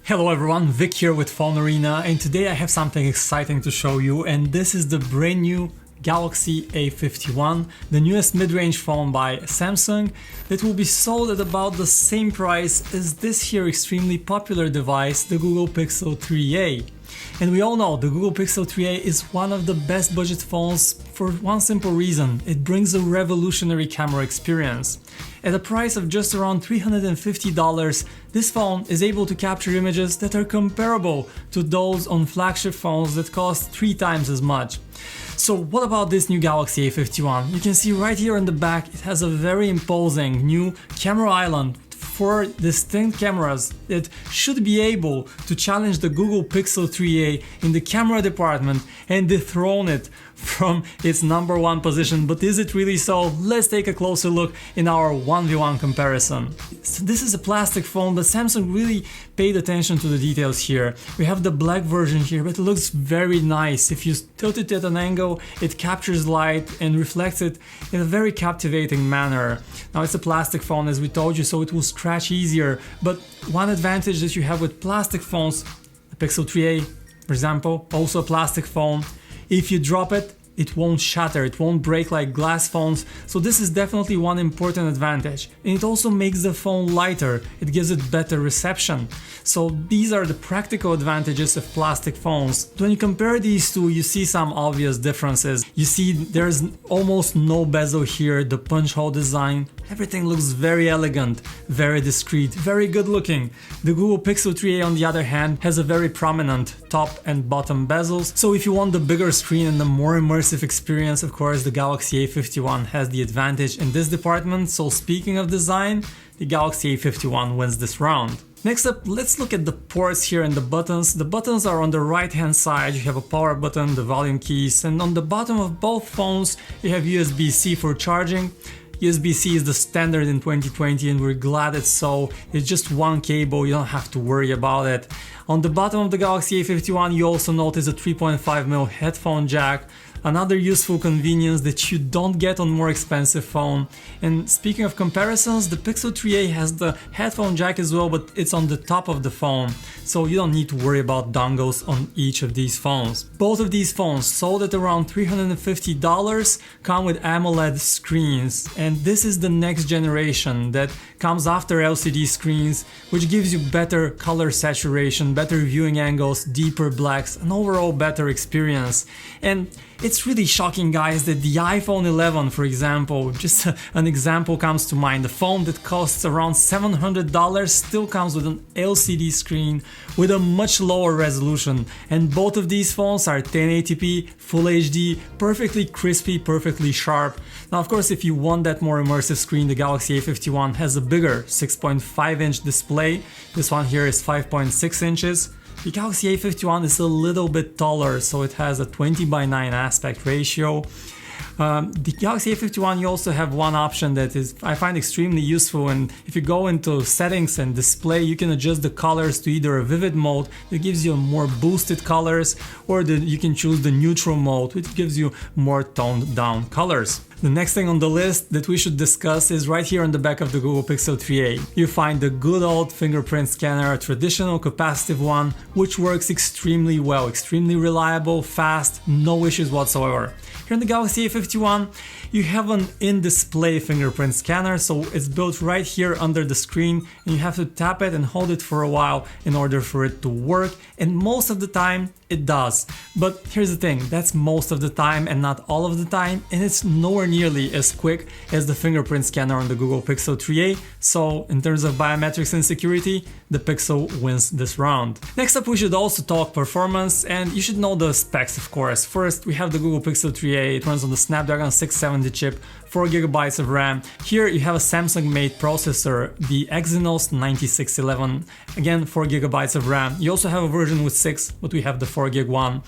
Hello everyone, Vic here with PhoneArena, and today I have something exciting to show you, and this is the brand new Galaxy A51, the newest mid-range phone by Samsung that will be sold at about the same price as this here extremely popular device, the Google Pixel 3a. And we all know the Google Pixel 3a is one of the best budget phones for one simple reason: it brings a revolutionary camera experience. At a price of just around $350, this phone is able to capture images that are comparable to those on flagship phones that cost 3 times as much. So what about this new Galaxy A51? You can see right here in the back it has a very imposing new camera island, 4 distinct cameras that should be able to challenge the Google Pixel 3a in the camera department and dethrone it from its #1 position. But is it really so? Let's take a closer look in our 1v1 comparison. So this is a plastic phone, but Samsung really paid attention to the details here. We have the black version here, but it looks very nice. If you tilt it at an angle, it captures light and reflects it in a very captivating manner. Now it's a plastic phone, as we told you, so it will scratch easier, but one advantage that you have with plastic phones, the Pixel 3a for example, also a plastic phone, if you drop it, it won't shatter, it won't break like glass phones, so this is definitely one important advantage. And it also makes the phone lighter, it gives it better reception. So these are the practical advantages of plastic phones. When you compare these two, you see some obvious differences. You see there's almost no bezel here, the punch hole design, everything looks very elegant, very discreet, very good looking. The Google Pixel 3a on the other hand has a very prominent top and bottom bezels, so if you want the bigger screen and the more immersive experience, of course the Galaxy A51 has the advantage in this department. So speaking of design, the Galaxy A51 wins this round. Next up, let's look at the ports here and the buttons. The buttons are on the right hand side. You have a power button, the volume keys, and on the bottom of both phones you have USB-C for charging. USB-C is the standard in 2020 and we're glad it's so. It's just one cable, you don't have to worry about it. On the bottom of the Galaxy A51 you also notice a 3.5mm headphone jack, another useful convenience that you don't get on more expensive phone. And speaking of comparisons, the Pixel 3a has the headphone jack as well, but it's on the top of the phone, so you don't need to worry about dongles on each of these phones. Both of these phones, sold at around $350, come with AMOLED screens, and this is the next generation that comes after LCD screens, which gives you better color saturation, better viewing angles, deeper blacks, an overall better experience. And it's really shocking, guys, that the iPhone 11, for example, just an example comes to mind, the phone that costs around $700 still comes with an LCD screen with a much lower resolution, and both of these phones are 1080p, Full HD, perfectly crispy, perfectly sharp. Now of course if you want that more immersive screen, the Galaxy A51 has a bigger 6.5-inch display, this one here is 5.6 inches. The Galaxy A51 is a little bit taller, so it has a 20:9 aspect ratio. The Galaxy A51, you also have one option that is I find extremely useful, and if you go into settings and display, you can adjust the colors to either a vivid mode that gives you more boosted colors, or you can choose the neutral mode, which gives you more toned down colors. The next thing on the list that we should discuss is right here on the back of the Google Pixel 3a. You find the good old fingerprint scanner, a traditional capacitive one, which works extremely well, extremely reliable, fast, no issues whatsoever. Here in the Galaxy A51, you have an in-display fingerprint scanner, so it's built right here under the screen, and you have to tap it and hold it for a while in order for it to work, and most of the time it does. But here's the thing, that's most of the time and not all of the time, and it's nowhere nearly as quick as the fingerprint scanner on the Google Pixel 3a, so in terms of biometrics and security, the Pixel wins this round. Next up, we should also talk performance, and you should know the specs, of course. First, we have the Google Pixel 3a, it runs on the Snapdragon 670 chip, 4GB of RAM. Here you have a Samsung-made processor, the Exynos 9611, again 4GB of RAM. You also have a version with 6, but we have the 4GB one.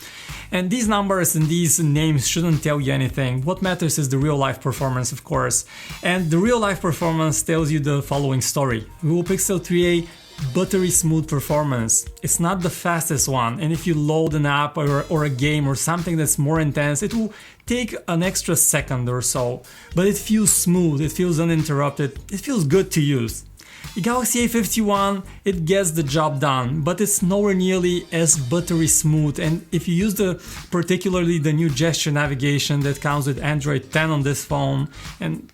And these numbers and these names shouldn't tell you anything. What matters is the real-life performance, of course. And the real-life performance tells you the following story. Google Pixel 3a, buttery smooth performance. It's not the fastest one, and if you load an app or a game or something that's more intense, it will take an extra second or so, but it feels smooth, it feels uninterrupted, it feels good to use. The Galaxy A51, it gets the job done, but it's nowhere nearly as buttery smooth, and if you use particularly the new gesture navigation that comes with Android 10 on this phone, and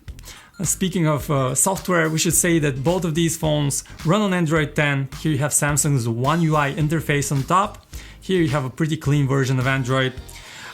speaking of software, we should say that both of these phones run on Android 10. Here you have Samsung's One UI interface on top, here you have a pretty clean version of Android.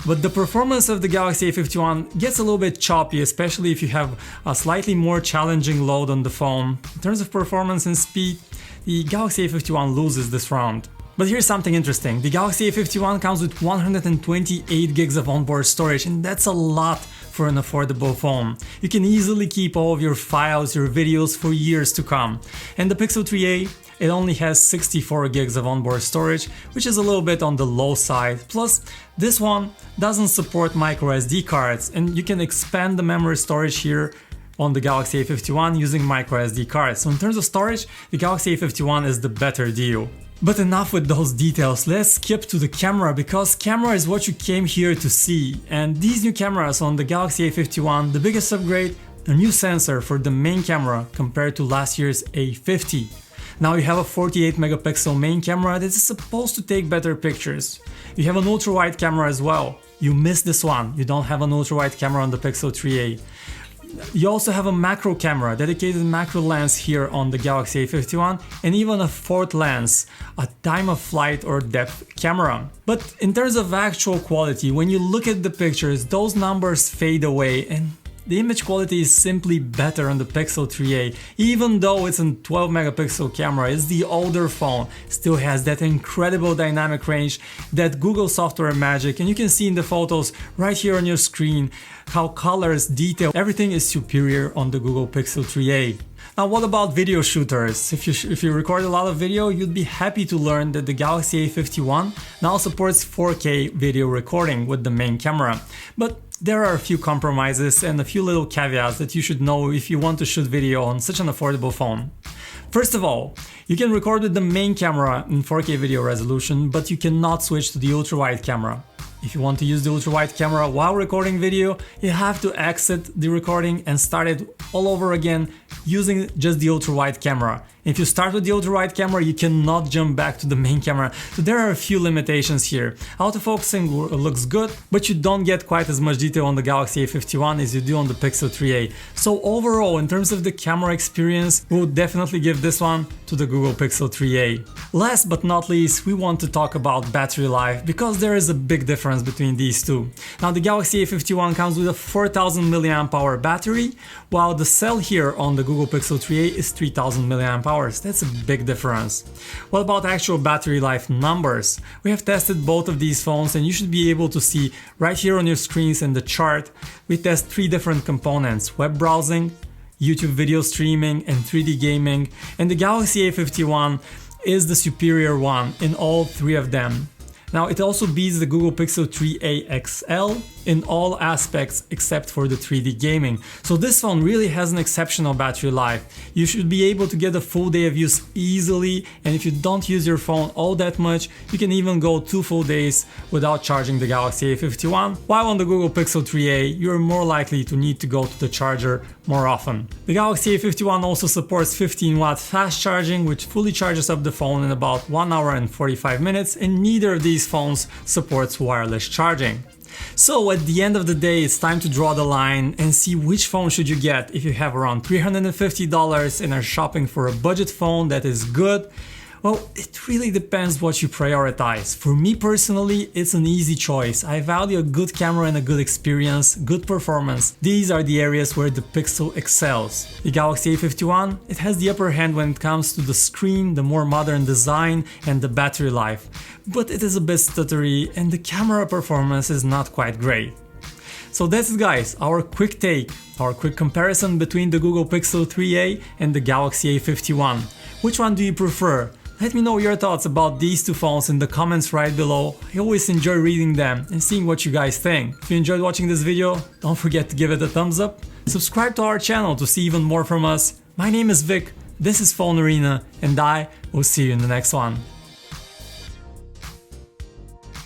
But the performance of the Galaxy A51 gets a little bit choppy, especially if you have a slightly more challenging load on the phone. In terms of performance and speed, the Galaxy A51 loses this round. But here's something interesting. The Galaxy A51 comes with 128 gigs of onboard storage, and that's a lot for an affordable phone. You can easily keep all of your files, your videos for years to come. And the Pixel 3a, it only has 64 gigs of onboard storage, which is a little bit on the low side. Plus, this one doesn't support micro SD cards, and you can expand the memory storage here on the Galaxy A51 using micro SD cards. So in terms of storage, the Galaxy A51 is the better deal. But enough with those details, let's skip to the camera, because camera is what you came here to see. And these new cameras on the Galaxy A51, the biggest upgrade, a new sensor for the main camera compared to last year's A50. Now you have a 48 megapixel main camera that is supposed to take better pictures. You have an ultra wide camera as well. You missed this one, you don't have an ultra wide camera on the Pixel 3a. You also have a macro camera, dedicated macro lens here on the Galaxy A51, and even a fourth lens, a time of flight or depth camera. But in terms of actual quality, when you look at the pictures, those numbers fade away, and the image quality is simply better on the Pixel 3a. Even though it's a 12 megapixel camera, it's the older phone, still has that incredible dynamic range, that Google software magic, and you can see in the photos right here on your screen how colors, detail, everything is superior on the Google Pixel 3a. Now what about video shooters? If you record a lot of video, you'd be happy to learn that the Galaxy A51 now supports 4K video recording with the main camera. But there are a few compromises and a few little caveats that you should know if you want to shoot video on such an affordable phone. First of all, you can record with the main camera in 4K video resolution, but you cannot switch to the ultra-wide camera. If you want to use the ultra-wide camera while recording video, you have to exit the recording and start it all over again using just the ultra-wide camera. If you start with the ultra-wide camera, you cannot jump back to the main camera, so there are a few limitations here. Autofocusing looks good, but you don't get quite as much detail on the Galaxy A51 as you do on the Pixel 3a. So overall, in terms of the camera experience, we would definitely give this one to the Google Pixel 3a. Last but not least, we want to talk about battery life, because there is a big difference between these two. Now the Galaxy A51 comes with a 4000 mAh battery, while the cell here on the Google Pixel 3a is 3000 mAh. That's a big difference. What about actual battery life numbers? We have tested both of these phones, and you should be able to see right here on your screens in the chart. We test 3 different components: web browsing, YouTube video streaming, and 3D gaming. And the Galaxy A51 is the superior one in all 3 of them. Now it also beats the Google Pixel 3a XL in all aspects except for the 3D gaming. So this phone really has an exceptional battery life. You should be able to get a full day of use easily, and if you don't use your phone all that much, you can even go 2 full days without charging the Galaxy A51, while on the Google Pixel 3a you're more likely to need to go to the charger more often. The Galaxy A51 also supports 15-watt fast charging, which fully charges up the phone in about 1 hour and 45 minutes, and neither of these phones supports wireless charging. So at the end of the day, it's time to draw the line and see which phone should you get if you have around $350 and are shopping for a budget phone that is good. Well, it really depends what you prioritize. For me personally, it's an easy choice. I value a good camera and a good experience, good performance. These are the areas where the Pixel excels. The Galaxy A51, it has the upper hand when it comes to the screen, the more modern design, and the battery life. But it is a bit stuttery and the camera performance is not quite great. So that's it guys, our quick take, our quick comparison between the Google Pixel 3a and the Galaxy A51. Which one do you prefer? Let me know your thoughts about these two phones in the comments right below. I always enjoy reading them and seeing what you guys think. If you enjoyed watching this video, don't forget to give it a thumbs up. Subscribe to our channel to see even more from us. My name is Vic, this is PhoneArena, and I will see you in the next one.